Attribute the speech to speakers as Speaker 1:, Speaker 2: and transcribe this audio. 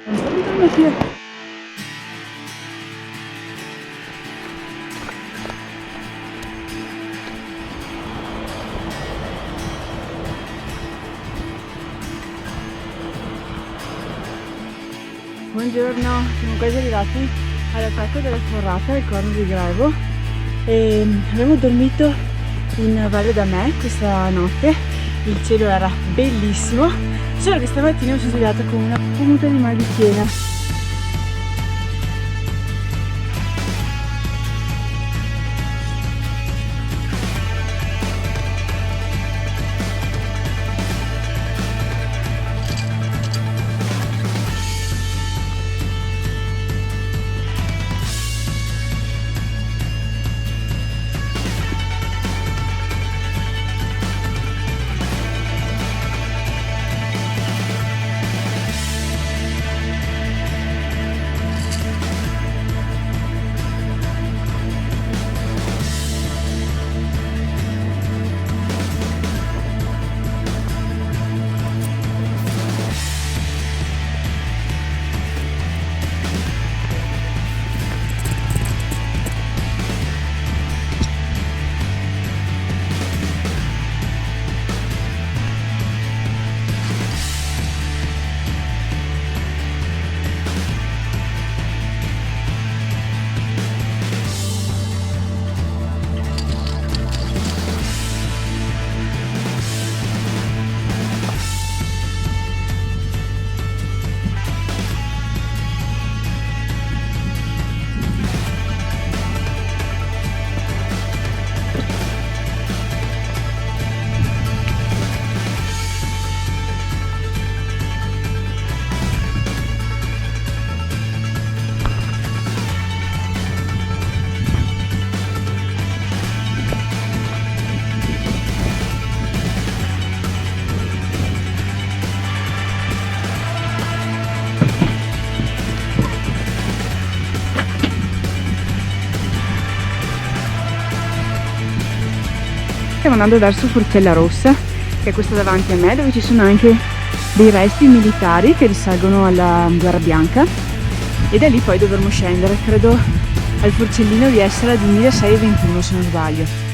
Speaker 1: Non sto abitando qui. Buongiorno, siamo quasi arrivati all'attacco della Sforrata, il Corno di Grevo, e abbiamo dormito in Valle d'Amè questa notte. Il cielo era bellissimo, solo che stamattina mi sono svegliata con una punta di mal di schiena. Stiamo andando verso Forcella Rossa, che è questa davanti a me, dove ci sono anche dei resti militari che risalgono alla Guerra Bianca, e da lì poi dovremo scendere, credo al Forcellino di Essera di 1621 se non sbaglio.